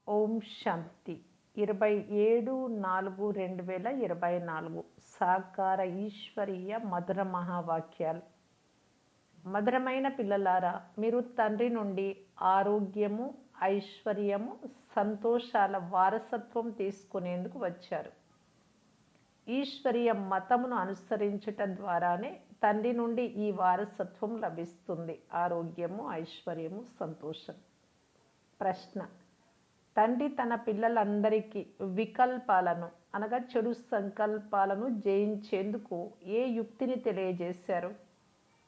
ఓం శాంతి 27/4/2024 సాకార ఈశ్వరీయ మధుర మహావాక్యాలు. మధురమైన పిల్లలారా, మీరు తండ్రి నుండి ఆరోగ్యము, ఐశ్వర్యము, సంతోషాల వారసత్వం తీసుకునేందుకు వచ్చారు. ఈశ్వరీయ మతమును అనుసరించటం ద్వారానే తండ్రి నుండి ఈ వారసత్వం లభిస్తుంది. ఆరోగ్యము, ఐశ్వర్యము, సంతోషం. ప్రశ్న: తండ్రి తన పిల్లలందరికీ వికల్పాలను అనగా చెడు సంకల్పాలను జయించేందుకు ఏ యుక్తిని తెలియజేశారు?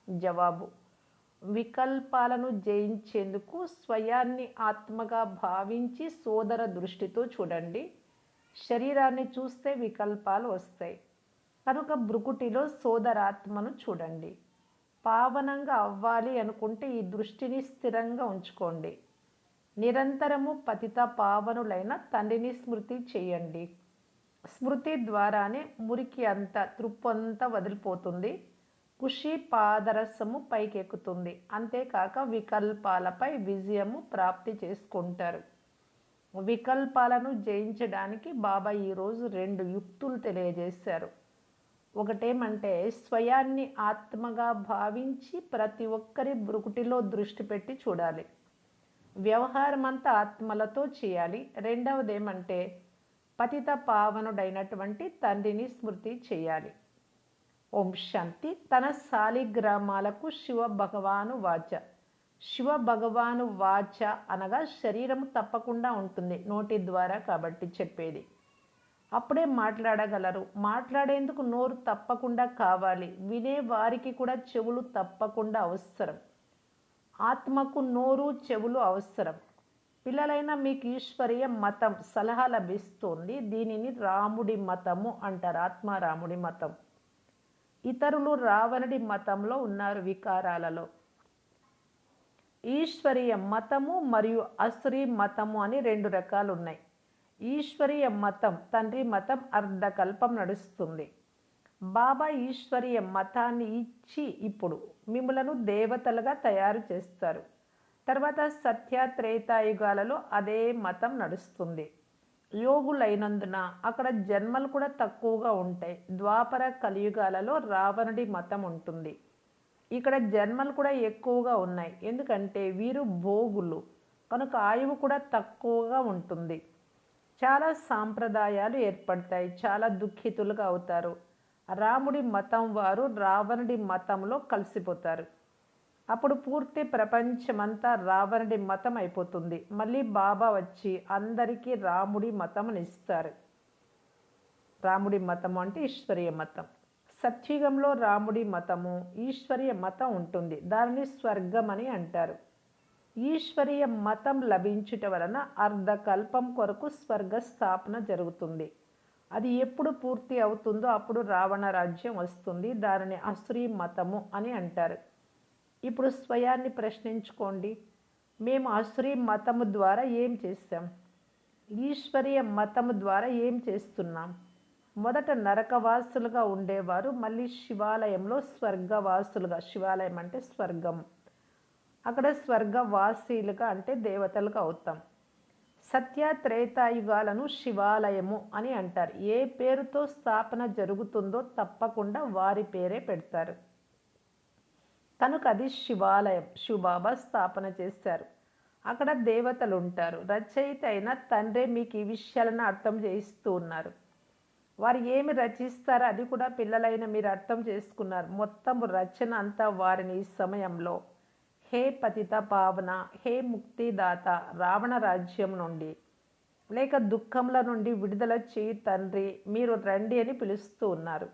జవాబు: వికల్పాలను జయించేందుకు స్వయాన్ని ఆత్మగా భావించి సోదర దృష్టితో చూడండి. శరీరాన్ని చూస్తే వికల్పాలు వస్తాయి కనుక భృకుటిలో సోదరాత్మను చూడండి. పావనంగా అవ్వాలి అనుకుంటే ఈ దృష్టిని స్థిరంగా ఉంచుకోండి. నిరంతరము పతిత పావనులైన తండ్రిని స్మృతి చేయండి. స్మృతి ద్వారానే మురికి అంతా, త్రుప్పంతా వదిలిపోతుంది. ఖుషి పాదరసము పైకెక్కుతుంది. అంతేకాక వికల్పాలపై విజయము ప్రాప్తి చేసుకుంటారు. వికల్పాలను జయించడానికి బాబా ఈరోజు 2 యుక్తులు తెలియజేశారు. ఒకటేమంటే, స్వయాన్ని ఆత్మగా భావించి ప్రతి ఒక్కరి భృకుటిలో దృష్టి పెట్టి చూడాలి. వ్యవహారం అంతా ఆత్మలతో చేయాలి. రెండవదేమంటే, పతిత పావనుడైనటువంటి తండ్రిని స్మృతి చేయాలి. ఓం శాంతి. తన శాలిగ్రామాలకు శివ భగవాను వాచ. శివ భగవాను వాచ అనగా శరీరము తప్పకుండా ఉంటుంది, నోటి ద్వారా కాబట్టి చెప్పేది. అప్పుడే మాట్లాడగలరు. మాట్లాడేందుకు నోరు తప్పకుండా కావాలి. వినే వారికి కూడా చెవులు తప్పకుండా అవసరం. ఆత్మకు నోరు, చెవులు అవసరం. పిల్లలైన మీకు ఈశ్వరీయ మతం సలహా లభిస్తుంది. దీనిని రాముడి మతము అంటారు, ఆత్మారాముడి మతం. ఇతరులు రావణుడి మతంలో ఉన్నారు, వికారాలలో. ఈశ్వరీయ మతము మరియు అసురీ మతము అని 2 రకాలు ఉన్నాయి. ఈశ్వరీయ మతం, తండ్రి మతం అర్ధకల్పం నడుస్తుంది. బాబా ఈశ్వరీయ మతాన్ని ఇచ్చి ఇప్పుడు మిమ్మలను దేవతలుగా తయారు చేస్తారు. తర్వాత సత్య త్రేతాయుగాలలో అదే మతం నడుస్తుంది. యోగులైనందున అక్కడ జన్మలు కూడా తక్కువగా ఉంటాయి. ద్వాపర కలియుగాలలో రావణుడి మతం ఉంటుంది. ఇక్కడ జన్మలు కూడా ఎక్కువగా ఉన్నాయి. ఎందుకంటే వీరు భోగులు కనుక ఆయువు కూడా తక్కువగా ఉంటుంది. చాలా సాంప్రదాయాలు ఏర్పడతాయి. చాలా దుఃఖితులుగా అవుతారు. రాముడి మతం వారు రావణుడి మతంలో కలిసిపోతారు. అప్పుడు పూర్తి ప్రపంచమంతా రావణుడి మతం అయిపోతుంది. మళ్ళీ బాబా వచ్చి అందరికీ రాముడి మతంనిస్తారు. రాముడి మతం అంటే ఈశ్వరీయ మతం. సత్యుగంలో రాముడి మతము, ఈశ్వరీయ మతం ఉంటుంది. దానిని స్వర్గం అని అంటారు. ఈశ్వరీయ మతం లభించుట వలన అర్ధకల్పం కొరకు స్వర్గ స్థాపన జరుగుతుంది. అది ఎప్పుడు పూర్తి అవుతుందో అప్పుడు రావణ రాజ్యం వస్తుంది. దానిని అసురీ మతము అని అంటారు. ఇప్పుడు స్వయాన్ని ప్రశ్నించుకోండి. మేము అసురీ మతము ద్వారా ఏం చేస్తాం? ఈశ్వరీయ మతము ద్వారా ఏం చేస్తున్నాం? మొదట నరకవాసులుగా ఉండేవారు మళ్ళీ శివాలయంలో స్వర్గవాసులుగా, శివాలయం అంటే స్వర్గం, అక్కడ స్వర్గవాసీలుగా అంటే దేవతలుగా అవుతాం. సత్య త్రేతాయుగాలను శివాలయము అని అంటారు. ఏ పేరుతో స్థాపన జరుగుతుందో తప్పకుండా వారి పేరే పెడతారు. కనుక అది శివాలయం. శివబాబా స్థాపన చేశారు. అక్కడ దేవతలు ఉంటారు. రచయిత అయిన తండ్రే మీకు ఈ విషయాలను అర్థం చేయిస్తూ ఉన్నారు. వారు ఏమి రచిస్తారో అది కూడా పిల్లలైన మీరు అర్థం చేసుకున్నారు. మొత్తం రచన అంతా వారిని ఈ సమయంలో హే పతిత పావన, హే ముక్తిదాత, రావణ రాజ్యం నుండి లేక దుఃఖంల నుండి విడుదల చేయి తండ్రి, మీరు రండి అని పిలుస్తూ ఉన్నారు.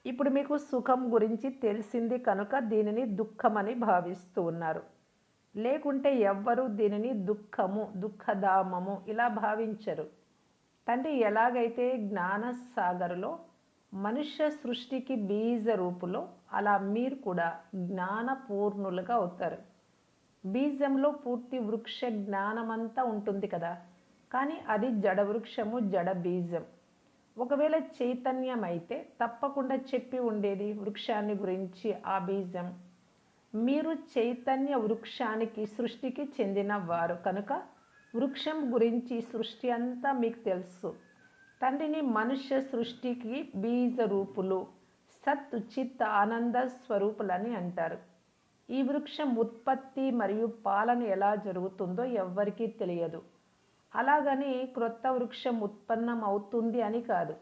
ఇప్పుడు మీకు సుఖం గురించి తెలిసింది కనుక దీనిని దుఃఖమని భావిస్తూ ఉన్నారు. లేకుంటే ఎవ్వరూ దీనిని దుఃఖము, దుఃఖధామము ఇలా భావించరు. తండ్రి ఎలాగైతే జ్ఞానసాగరులో మనుష్య సృష్టికి బీజ రూపులో, అలా మీరు కూడా జ్ఞానపూర్ణులుగా అవుతారు. బీజంలో పూర్తి వృక్ష జ్ఞానమంతా ఉంటుంది కదా, కానీ అది జడ వృక్షము, జడ బీజం. ఒకవేళ చైతన్యం అయితే తప్పకుండా చెప్పి ఉండేది వృక్షాన్ని గురించి. ఆ బీజం మీరు చైతన్య వృక్షానికి, సృష్టికి చెందిన వారు కనుక వృక్షం గురించి సృష్టి అంతా మీకు తెలుసు. తండ్రిని మనుష్య సృష్టికి బీజ రూపులు, సత్ చిత్ ఆనంద స్వరూపులని అంటారు. ఈ వృక్షం ఉత్పత్తి మరియు పాలన ఎలా జరుగుతుందో ఎవ్వరికీ తెలియదు. అలాగని క్రొత్త వృక్షం ఉత్పన్నం అవుతుంది అని కాదు.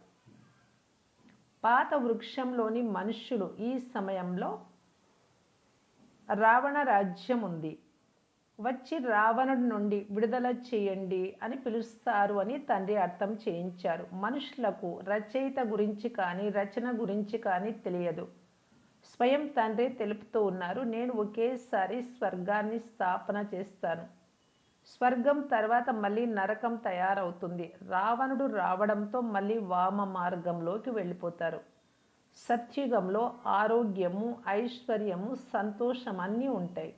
పాత వృక్షంలోని మనుష్యులు ఈ సమయంలో రావణ రాజ్యం ఉంది, వచ్చి రావణుడి నుండి విడుదల చేయండి అని పిలుస్తారు అని తండ్రి అర్థం చేయించారు. మనుషులకు రచయిత గురించి కానీ రచన గురించి కానీ తెలియదు. స్వయం తండ్రి తెలుపుతూ ఉన్నారు, నేను ఒకేసారి స్వర్గాన్ని స్థాపన చేస్తాను. స్వర్గం తర్వాత మళ్ళీ నరకం తయారవుతుంది. రావణుడు రావడంతో మళ్ళీ వామ మార్గంలోకి వెళ్ళిపోతారు. సత్యుగంలో ఆరోగ్యము, ఐశ్వర్యము, సంతోషం అన్నీ ఉంటాయి.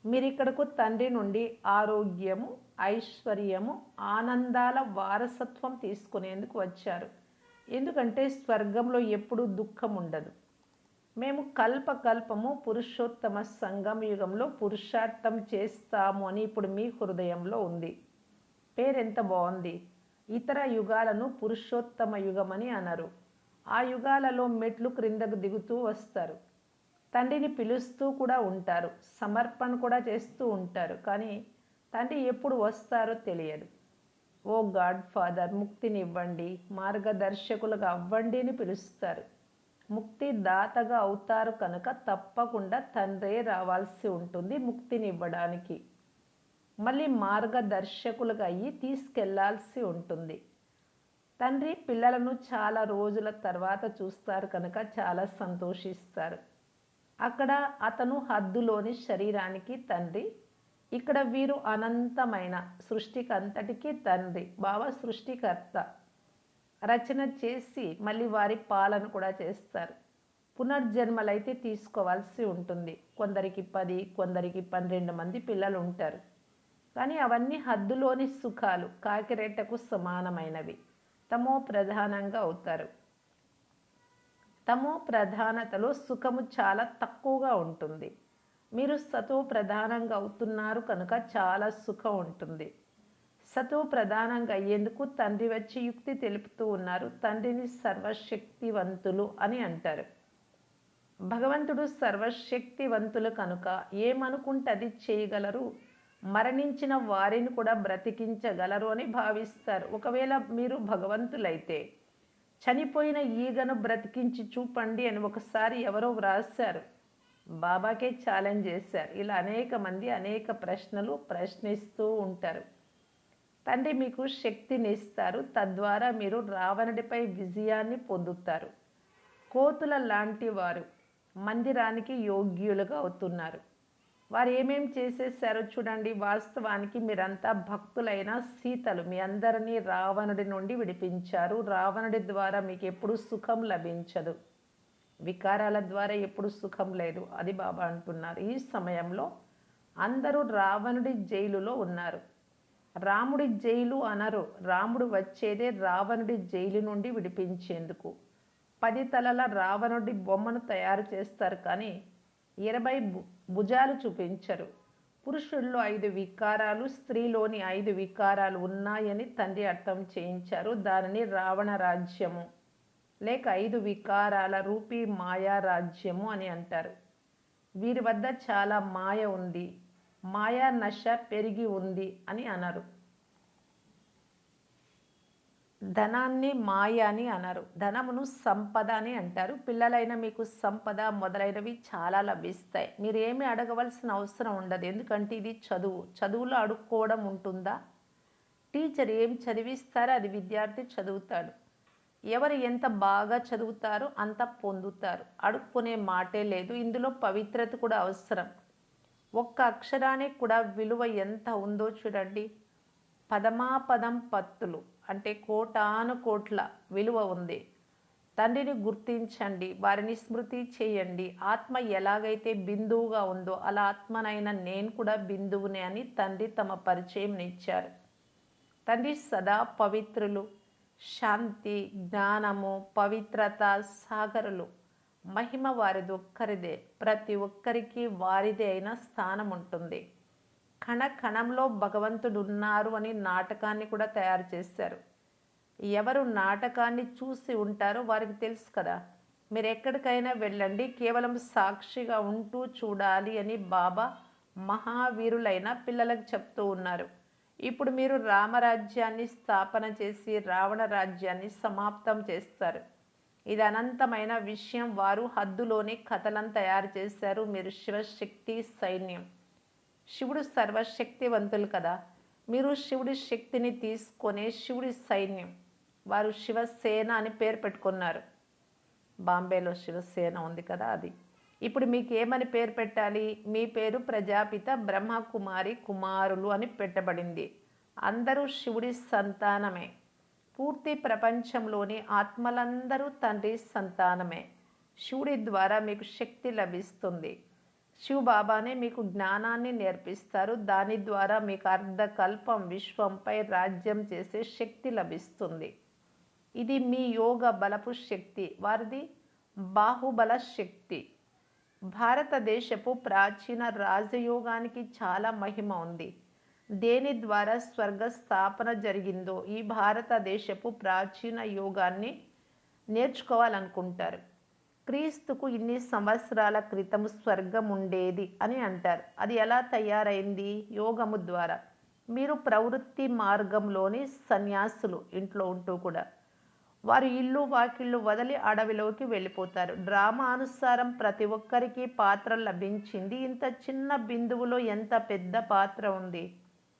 మీరిక్కడకు తండ్రి నుండి ఆరోగ్యము, ఐశ్వర్యము, ఆనందాల వారసత్వం తీసుకునేందుకు వచ్చారు. ఎందుకంటే స్వర్గంలో ఎప్పుడూ దుఃఖం ఉండదు. మేము కల్పకల్పము పురుషోత్తమ సంగమ యుగంలో పురుషార్థం చేస్తాము అని ఇప్పుడు మీ హృదయంలో ఉంది. పేరెంత బాగుంది. ఇతర యుగాలను పురుషోత్తమ యుగం అని అనరు. ఆ యుగాలలో మెట్లు క్రిందకు దిగుతూ వస్తారు. తండ్రిని పిలుస్తూ కూడా ఉంటారు, సమర్పణ కూడా చేస్తూ ఉంటారు. కానీ తండ్రి ఎప్పుడు వస్తారో తెలియదు. ఓ గాడ్ ఫాదర్, ముక్తినివ్వండి, మార్గదర్శకులుగా అవ్వండి అని పిలుస్తారు. ముక్తి దాతగా అవుతారు కనుక తప్పకుండా తండ్రే రావాల్సి ఉంటుంది ముక్తినివ్వడానికి. మళ్ళీ మార్గదర్శకులుగా అయ్యి తీసుకెళ్లాల్సి ఉంటుంది. తండ్రి పిల్లలను చాలా రోజుల తర్వాత చూస్తారు కనుక చాలా సంతోషిస్తారు. అక్కడ అతను హద్దులోని శరీరానికి తండ్రి, ఇక్కడ వీరు అనంతమైన సృష్టికి అంతటికీ తండ్రి. బాబా సృష్టికర్త, రచన చేసి మళ్ళీ వారి పాలన కూడా చేస్తారు. పునర్జన్మలైతే తీసుకోవాల్సి ఉంటుంది. కొందరికి 10, కొందరికి 12 మంది పిల్లలు ఉంటారు. కానీ అవన్నీ హద్దులోని సుఖాలు, కాకిరెట్టకు సమానమైనవి. తమో ప్రధానంగా అవుతారు. తమో ప్రధానతలో సుఖము చాలా తక్కువగా ఉంటుంది. మీరు సతో ప్రధానంగా అవుతున్నారు కనుక చాలా సుఖం ఉంటుంది. సతో ప్రధానంగా అయ్యేందుకు తండ్రి వచ్చి యుక్తి తెలుపుతూ ఉన్నారు. తండ్రిని సర్వశక్తివంతులు అని అంటారు. భగవంతుడు సర్వశక్తివంతులు కనుక ఏమనుకుంటే అది చేయగలరు. మరణించిన వారిని కూడా బ్రతికించగలరు అని భావిస్తారు. ఒకవేళ మీరు భగవంతులైతే చనిపోయిన ఈగను బ్రతికించి చూపండి అని ఒకసారి ఎవరో వ్రాశారు. బాబాకే ఛాలెంజ్ చేశారు. ఇలా అనేక మంది అనేక ప్రశ్నలు ప్రశ్నిస్తూ ఉంటారు. తండ్రి మీకు శక్తిని ఇస్తారు. తద్వారా మీరు రావణుడిపై విజయాన్ని పొందుతారు. కోతుల లాంటి వారు మందిరానికి యోగ్యులుగా అవుతున్నారు. వారు ఏమేం చేసేసారో చూడండి. వాస్తవానికి మీరంతా భక్తులైన సీతలు. మీ అందరినీ రావణుడి నుండి విడిపించారు. రావణుడి ద్వారా మీకు ఎప్పుడు సుఖం లభించదు. వికారాల ద్వారా ఎప్పుడు సుఖం లేదు. అది బాబా అంటున్నారు. ఈ సమయంలో అందరూ రావణుడి జైలులో ఉన్నారు. రాముడి జైలు అనరు. రాముడు వచ్చేదే రావణుడి జైలు నుండి విడిపించేందుకు. 10 తలల రావణుడి బొమ్మను తయారు చేస్తారు, కానీ 20 భుజాలు చూపించరు. పురుషుల్లో 5 వికారాలు, స్త్రీలోని 5 వికారాలు ఉన్నాయని తండ్రి అర్థం చేయించారు. దానిని రావణ రాజ్యము లేక 5 వికారాల రూపీ మాయా రాజ్యము అని అంటారు. వీరి వద్ద చాలా మాయ ఉంది, మాయా నశ పెరిగి ఉంది అని అనరు. ధనాన్ని మాయ అని అనరు. ధనమును సంపద అని అంటారు. పిల్లలైన మీకు సంపద మొదలైనవి చాలా లభిస్తాయి. మీరు ఏమి అడగవలసిన అవసరం ఉండదు. ఎందుకంటే ఇది చదువు. చదువులో అడుక్కోవడం ఉంటుందా? టీచర్ ఏం చదివిస్తారో అది విద్యార్థి చదువుతాడు. ఎవరు ఎంత బాగా చదువుతారో అంత పొందుతారు. అడుక్కునే మాటే లేదు. ఇందులో పవిత్రత కూడా అవసరం. ఒక్క అక్షరానికి కూడా విలువ ఎంత ఉందో చూడండి. పదమాపదం పత్తులు అంటే కోటాను కోట్ల విలువ ఉంది. తండ్రిని గుర్తించండి, వారిని స్మృతి చేయండి. ఆత్మ ఎలాగైతే బిందువుగా ఉందో అలా ఆత్మనైన నేను కూడా బిందువునే అని తండ్రి తమ పరిచయం ఇచ్చారు. తండ్రి సదా పవిత్రులు, శాంతి, జ్ఞానము, పవిత్రత సాగరులు. మహిమ వారిది ఒక్కరిదే. ప్రతి ఒక్కరికి వారిదే అయిన స్థానం ఉంటుంది. కణ కణంలో భగవంతుడు ఉన్నారు అని నాటకాన్ని కూడా తయారు చేశారు. ఎవరు నాటకాన్ని చూసి ఉంటారో వారికి తెలుసు కదా. మీరు ఎక్కడికైనా వెళ్ళండి, కేవలం సాక్షిగా ఉంటూ చూడాలి అని బాబా మహావీరులైన పిల్లలకు చెప్తూ ఉన్నారు. ఇప్పుడు మీరు రామరాజ్యాన్ని స్థాపన చేసి రావణ రాజ్యాన్ని సమాప్తం చేస్తారు. ఇది అనంతమైన విషయం. వారు హద్దులోని కథలను తయారు చేశారు. మీరు శివశక్తి సైన్యం. శివుడు సర్వశక్తివంతులు కదా. మీరు శివుడి శక్తిని తీసుకొనే శివుడి సైన్యం. వారు శివసేన అని పేరు పెట్టుకున్నారు. బాంబేలో శివసేన ఉంది కదా, అది. ఇప్పుడు మీకు ఏమని పేరు పెట్టాలి? మీ పేరు ప్రజాపిత బ్రహ్మకుమారి కుమారులు అని పెట్టబడింది. అందరూ శివుడి సంతానమే. పూర్తి ప్రపంచంలోని ఆత్మలందరూ తండ్రి సంతానమే. శివుడి ద్వారా మీకు శక్తి లభిస్తుంది. శివబాబానే మీకు జ్ఞానాన్ని నేర్పిస్తారు. దాని ద్వారా మీకు అర్ధకల్పం విశ్వంపై రాజ్యం చేసే శక్తి లభిస్తుంది. ఇది మీ యోగ బలపు శక్తి. వారిది బాహుబల శక్తి. భారతదేశపు ప్రాచీన రాజయోగానికి చాలా మహిమ ఉంది. దేని ద్వారా స్వర్గ స్థాపన జరిగిందో ఈ భారతదేశపు ప్రాచీన యోగాన్ని నేర్చుకోవాలనుకుంటారు. క్రీస్తుకు ఇన్ని సంవత్సరాల క్రితం స్వర్గం ఉండేది అని అంటారు. అది ఎలా తయారైంది? యోగము ద్వారా. మీరు ప్రవృత్తి మార్గంలోని సన్యాసులు. ఇంట్లో ఉంటూ కూడా వారు ఇల్లు వాకిళ్ళు వదిలి అడవిలోకి వెళ్ళిపోతారు. డ్రామా అనుసారం ప్రతి ఒక్కరికి పాత్ర లభించింది. ఇంత చిన్న బిందువులో ఎంత పెద్ద పాత్ర ఉంది.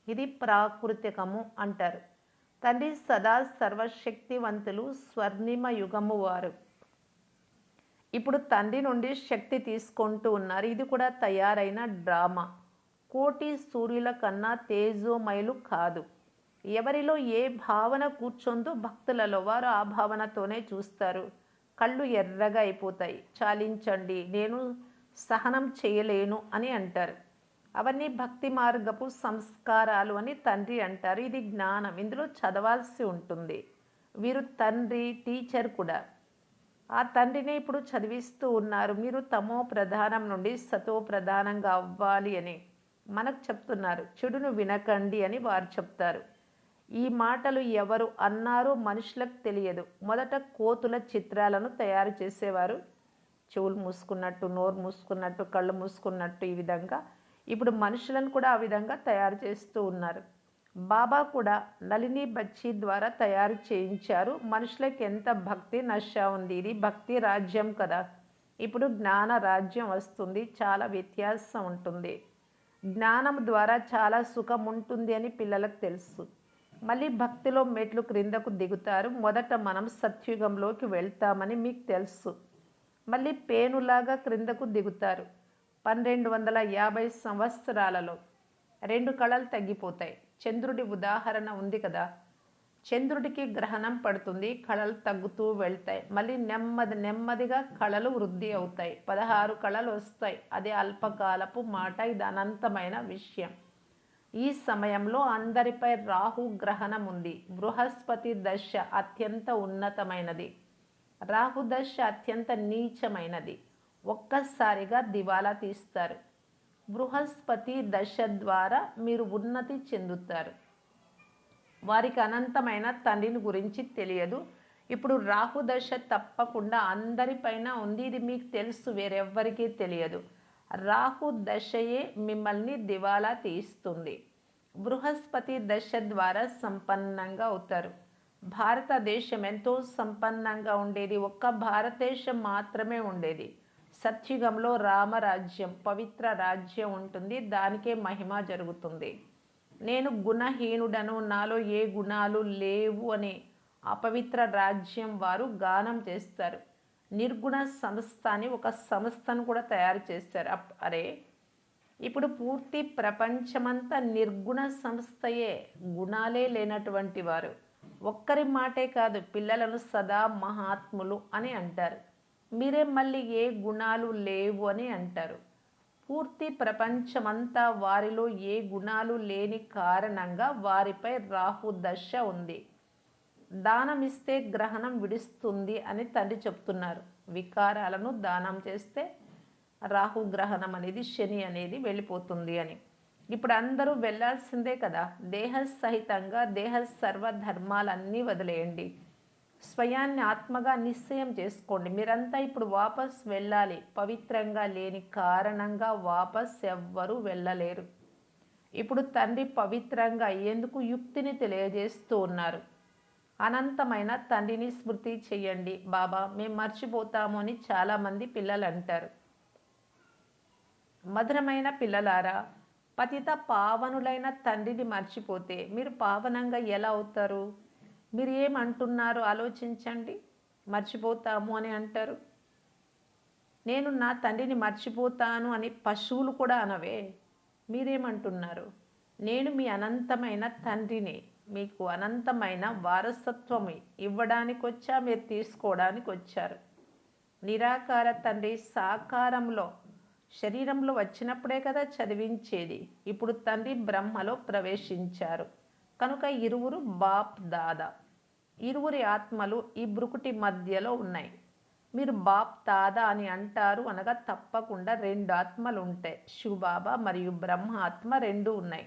ఇది ప్రాకృతికము అంటారు. తండ్రి సదా సర్వశక్తివంతులు. స్వర్ణిమ యుగము వారు. ఇప్పుడు తండ్రి నుండి శక్తి తీసుకుంటూ ఉన్నారు. ఇది కూడా తయారైన డ్రామా. కోటి సూర్యుల కన్నా తేజోమయులు కాదు. ఎవరిలో ఏ భావన కూర్చొందో భక్తులలో వారు ఆ భావనతోనే చూస్తారు. కళ్ళు ఎర్రగా అయిపోతాయి. చాలించండి, నేను సహనం చేయలేను అని అంటారు. అవన్నీ భక్తి మార్గపు సంస్కారాలు అని తండ్రి అంటారు. ఇది జ్ఞానం. ఇందులో చదవాల్సి ఉంటుంది. వీరు తండ్రి టీచర్ కూడా. ఆ తండ్రిని ఇప్పుడు చదివిస్తూ ఉన్నారు. మీరు తమో ప్రధానం నుండి సతో ప్రధానంగా అవ్వాలి అని మనకు చెప్తున్నారు. చెడును వినకండి అని వారు చెప్తారు. ఈ మాటలు ఎవరు అన్నారో మనుషులకు తెలియదు. మొదట కోతుల చిత్రాలను తయారు చేసేవారు. చెవులు మూసుకున్నట్టు, నోరు మూసుకున్నట్టు, కళ్ళు మూసుకున్నట్టు. ఈ విధంగా ఇప్పుడు మనుషులను కూడా ఆ విధంగా తయారు చేస్తూ ఉన్నారు. బాబా కూడా నళిని బచ్చి ద్వారా తయారు చేయించారు. మనుషులకు ఎంత భక్తి నశ ఉంది. ఇది భక్తి రాజ్యం కదా. ఇప్పుడు జ్ఞాన రాజ్యం వస్తుంది. చాలా వ్యత్యాసం ఉంటుంది. జ్ఞానం ద్వారా చాలా సుఖం ఉంటుంది అని పిల్లలకు తెలుసు. మళ్ళీ భక్తిలో మెట్లు క్రిందకు దిగుతారు. మొదట మనం సత్యుగంలోకి వెళ్తామని మీకు తెలుసు. మళ్ళీ పేనులాగా క్రిందకు దిగుతారు. 1250 సంవత్సరాలలో 2 కళలు తగ్గిపోతాయి. చంద్రుడి ఉదాహరణ ఉంది కదా. చంద్రుడికి గ్రహణం పడుతుంది, కళలు తగ్గుతూ వెళ్తాయి. మళ్ళీ నెమ్మదిగా కళలు వృద్ధి అవుతాయి. 16 కళలు వస్తాయి. అది అల్పకాలపు మాట. ఇది అనంతమైన విషయం. ఈ సమయంలో అందరిపై రాహు గ్రహణం ఉంది. బృహస్పతి దశ అత్యంత ఉన్నతమైనది. రాహు దశ అత్యంత నీచమైనది. ఒక్కసారిగా దివాలా తీస్తారు. బృహస్పతి దశ ద్వారా మీరు ఉన్నతి చెందుతారు. వారికి అనంతమైన తండ్రిని గురించి తెలియదు. ఇప్పుడు రాహు దశ తప్పకుండా అందరిపైన ఉంది. ఇది మీకు తెలుసు, వేరెవ్వరికీ తెలియదు. రాహు దశయే మిమ్మల్ని దివాలా తీస్తుంది. బృహస్పతి దశ ద్వారా సంపన్నంగా అవుతారు. భారతదేశం ఎంతో సంపన్నంగా ఉండేది. ఒక్క భారతదేశం మాత్రమే ఉండేది. సత్యుగంలో రామరాజ్యం, పవిత్ర రాజ్యం ఉంటుంది. దానికే మహిమ జరుగుతుంది. నేను గుణహీనుడను, నాలో ఏ గుణాలు లేవు అని అపవిత్ర రాజ్యం వారు గానం చేస్తారు. నిర్గుణ సంస్థ అని ఒక సంస్థను కూడా తయారు చేస్తారు. అరే, ఇప్పుడు పూర్తి ప్రపంచమంతా నిర్గుణ సంస్థయే. గుణాలే లేనటువంటి వారు. ఒక్కరి మాటే కాదు, పిల్లలను సదా మహాత్ములు అని అంటారు. మీరే మళ్ళీ ఏ గుణాలు లేవు అని అంటారు. పూర్తి ప్రపంచమంతా వారిలో ఏ గుణాలు లేని కారణంగా వారిపై రాహు దశ ఉంది. దానం ఇస్తే గ్రహణం విడుస్తుంది అని తండ్రి చెప్తున్నారు. వికారాలను దానం చేస్తే రాహు గ్రహణం అనేది, శని అనేది వెళ్ళిపోతుంది అని. ఇప్పుడు అందరూ వెళ్ళాల్సిందే కదా. దేహ సహితంగా దేహ సర్వధర్మాలన్నీ వదిలేయండి. స్వయాన్ని ఆత్మగా నిశ్చయం చేసుకోండి. మీరంతా ఇప్పుడు వాపస్ వెళ్ళాలి. పవిత్రంగా లేని కారణంగా వాపస్ ఎవ్వరూ వెళ్ళలేరు. ఇప్పుడు తండ్రి పవిత్రంగా అయ్యేందుకు యుక్తిని తెలియజేస్తూ ఉన్నారు. అనంతమైన తండ్రిని స్మృతి చెయ్యండి. బాబా మేము మర్చిపోతాము అని చాలామంది పిల్లలు అంటారు. మధురమైన పిల్లలారా, పతిత పావనులైన తండ్రిని మర్చిపోతే మీరు పావనంగా ఎలా అవుతారు? మీరు ఏమంటున్నారో ఆలోచించండి. మర్చిపోతాము అని అంటారు. నేను నా తండ్రిని మర్చిపోతాను అని పశువులు కూడా అనవే. మీరేమంటున్నారు? నేను మీ అనంతమైన తండ్రిని, మీకు అనంతమైన వారసత్వం ఇవ్వడానికి వచ్చా, మీరు తీసుకోవడానికి వచ్చారు. నిరాకార తండ్రి సాకారంలో శరీరంలో వచ్చినప్పుడే కదా చదివించేది. ఇప్పుడు తండ్రి బ్రహ్మలో ప్రవేశించారు కనుక ఇరువురు బాప్ దాదా, ఇరువురి ఆత్మలు ఈ బ్రుకుటి మధ్యలో ఉన్నాయి. మీరు బాప్ దాదా అని అంటారు అనగా తప్పకుండా రెండు ఆత్మలు ఉంటాయి. శివబాబా మరియు బ్రహ్మ ఆత్మ రెండు ఉన్నాయి.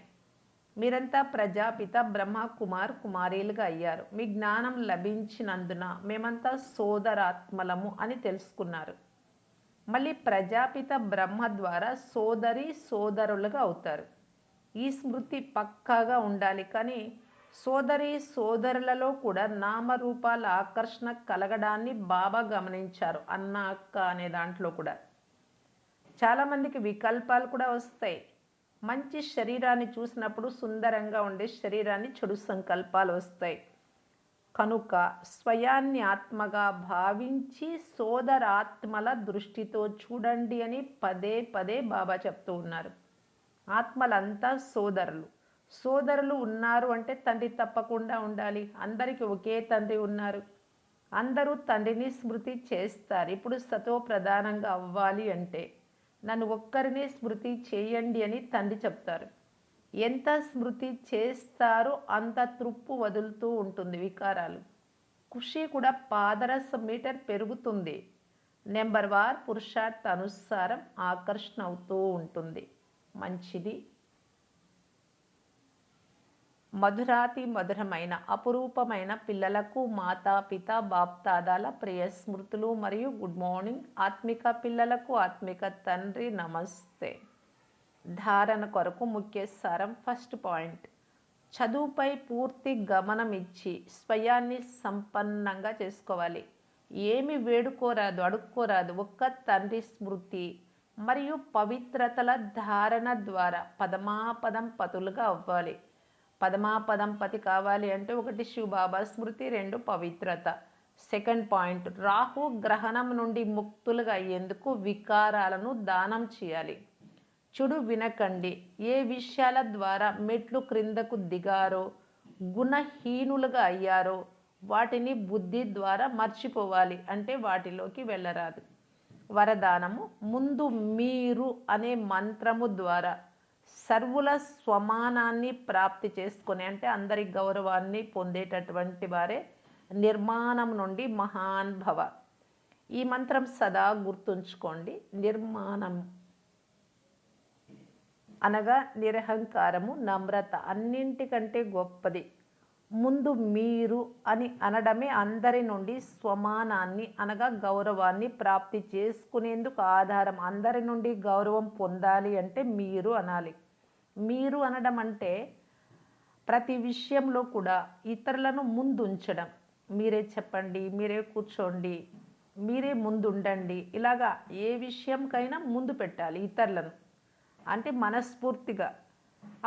మీరంతా ప్రజాపిత బ్రహ్మ కుమార్ కుమారీలుగా అయ్యారు. మీ జ్ఞానం లభించినందున మేమంతా సోదరాత్మలము అని తెలుసుకున్నారు. మళ్ళీ ప్రజాపిత బ్రహ్మ ద్వారా సోదరి సోదరులుగా అవుతారు. ఈ స్మృతి పక్కాగా ఉండాలి. కానీ సోదరి సోదరులలో కూడా నామరూపాల ఆకర్షణ కలగడాన్ని బాబా గమనించారు. అన్న అక్క అనే దాంట్లో కూడా చాలామందికి వికల్పాలు కూడా వస్తాయి. మంచి శరీరాన్ని చూసినప్పుడు సుందరంగా ఉండే శరీరాన్ని చెడు సంకల్పాలు వస్తాయి. కనుక స్వయాన్ని ఆత్మగా భావించి సోదరాత్మల దృష్టితో చూడండి అని పదే పదే బాబా చెప్తూ ఉన్నారు. ఆత్మలంతా సోదరులు. సోదరులు ఉన్నారు అంటే తండ్రి తప్పకుండా ఉండాలి. అందరికీ ఒకే తండ్రి ఉన్నారు. అందరూ తండ్రిని స్మృతి చేస్తారు. ఇప్పుడు సతో ప్రధానంగా అవ్వాలి అంటే నన్ను ఒక్కరిని స్మృతి చేయండి అని తండ్రి చెప్తారు. ఎంత స్మృతి చేస్తారో అంత తృప్పు వదులుతూ ఉంటుంది వికారాలు. ఖుషి కూడా పాదరస మీటర్ పెరుగుతుంది. నెంబర్ వార్ పురుషార్థ అనుసారం ఆకర్షణ అవుతూ ఉంటుంది. మంచిది. మధురాతి మధురమైన అపురూపమైన పిల్లలకు మాతాపిత బాప్దాదాల ప్రియ స్మృతులు మరియు గుడ్ మార్నింగ్. ఆత్మిక పిల్లలకు ఆత్మిక తండ్రి నమస్తే. ధారణ కొరకు ముఖ్య సారం. ఫస్ట్ పాయింట్, చదువుపై పూర్తి గమనం ఇచ్చి స్వయాన్ని సంపన్నంగా చేసుకోవాలి. ఏమి వేడుకోరాదు, అడుక్కోరాదు. ఒక్క తండ్రి స్మృతి మరియు పవిత్రతల ధారణ ద్వారా పదమాపదం పతులుగా అవ్వాలి. పదమాపదం పతి కావాలి అంటే ఒకటి శివబాబా స్మృతి, రెండు పవిత్రత. సెకండ్ పాయింట్, రాహు గ్రహణం నుండి ముక్తులుగా అయ్యేందుకు వికారాలను దానం చేయాలి. చెడు వినకండి. ఏ విషయాల ద్వారా మెట్లు క్రిందకు దిగారో, గుణహీనులుగా అయ్యారో వాటిని బుద్ధి ద్వారా మర్చిపోవాలి. అంటే వాటిలోకి వెళ్ళరాదు. వరదానము, ముందు మీరు అనే మంత్రము ద్వారా సర్వుల స్వమానాన్ని ప్రాప్తి చేసుకొని, అంటే అందరి గౌరవాన్ని పొందేటటువంటి వారే నిర్మాణం నుండి మహాన్ భవ. ఈ మంత్రం సదా గుర్తుంచుకోండి. నిర్మాణం అనగా నిరహంకారము, నమ్రత అన్నింటికంటే గొప్పది. ముందు మీరు అని అనడమే అందరి నుండి స్వమానాన్ని అనగా గౌరవాన్ని ప్రాప్తి చేసుకునేందుకు ఆధారం. అందరి నుండి గౌరవం పొందాలి అంటే మీరు అనాలి. మీరు అనడం అంటే ప్రతి విషయంలో కూడా ఇతరులను ముందు ఉంచడం. మీరే చెప్పండి, మీరే కూర్చోండి, మీరే ముందు ఉండండి. ఇలాగా ఏ విషయంకైనా ముందు పెట్టాలి ఇతరులను, అంటే మనస్ఫూర్తిగా.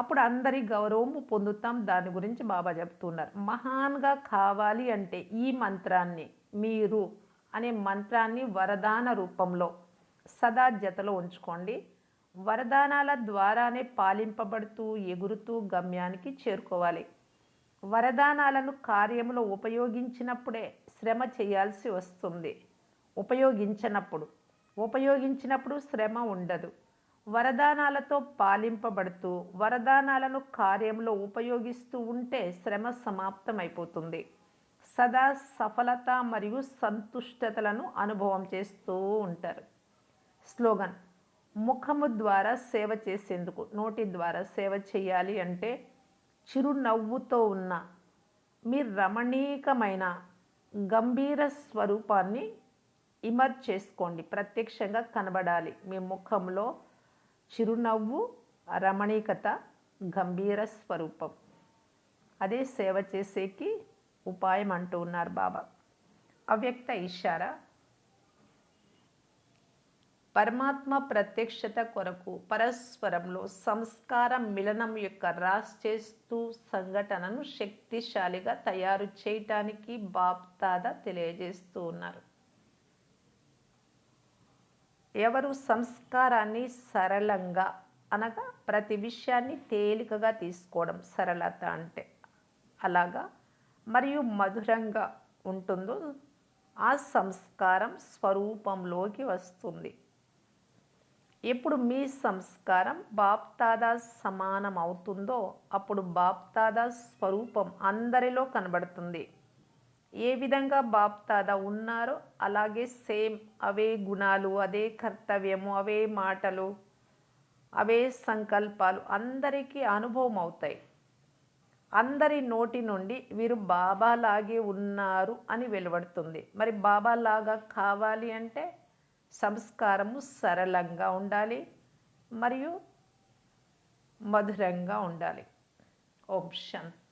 అప్పుడు అందరి గౌరవము పొందుతాం. దాని గురించి బాబా చెప్తున్నారు. మహాన్గా కావాలి అంటే ఈ మంత్రాన్ని, మీరు అనే మంత్రాన్ని వరదాన రూపంలో సదా జతలో ఉంచుకోండి. వరదానాల ద్వారానే పాలింపబడుతూ ఎగురుతూ గమ్యానికి చేరుకోవాలి. వరదానాలను కార్యంలో ఉపయోగించినప్పుడే శ్రమ చేయాల్సి వస్తుంది. ఉపయోగించినప్పుడు శ్రమ ఉండదు. వరదానాలతో పాలింపబడుతూ వరదానాలను కార్యంలో ఉపయోగిస్తూ ఉంటే శ్రమ సమాప్తమైపోతుంది. సదా సఫలత మరియు సంతుష్టతలను అనుభవం చేస్తూ ఉంటారు. స్లోగన్, ముఖము ద్వారా సేవ చేసేందుకు, నోటి ద్వారా సేవ చేయాలి అంటే చిరునవ్వుతో ఉన్న మీ రమణీకమైన గంభీర స్వరూపాన్ని ఇమర్జ్ చేసుకోండి. ప్రత్యక్షంగా కనబడాలి. మీ ముఖంలో చిరునవ్వు, రమణీకత, గంభీర స్వరూపం. అదే సేవ చేసేకి ఉపాయం అంటూ ఉన్నారు బాబా. అవ్యక్త ఇషారా. పరమాత్మ ప్రత్యక్షత కొరకు పరస్పరంలో సంస్కార మిలనం యొక్క రాచేస్తూ సంఘటనను శక్తిశాలిగా తయారు చేయటానికి బాప్దాదా తెలియజేస్తూ ఉన్నారు. ఎవరు సంస్కారాన్ని సరళంగా అనగా ప్రతి విషయాన్ని తేలికగా తీసుకోవడం సరళత అంటే అలాగా మరియు మధురంగా ఉంటుందో ఆ సంస్కారం స్వరూపంలోకి వస్తుంది. ఎప్పుడు మీ సంస్కారం బాప్దాదా సమానం అవుతుందో అప్పుడు బాప్దాదా స్వరూపం అందరిలో కనబడుతుంది. ఏ విధంగా బాప్దాదా ఉన్నారో అలాగే సేమ్ అవే గుణాలు, అదే కర్తవ్యము, అవే మాటలు, అవే సంకల్పాలు అందరికీ అనుభవం అవుతాయి. అందరి నోటి నుండి వీరు బాబాలాగే ఉన్నారు అని వెలువడుతుంది. మరి బాబాలాగా కావాలి అంటే సంస్కారము సరళంగా ఉండాలి మరియు మధురంగా ఉండాలి. ఓం శాంతి.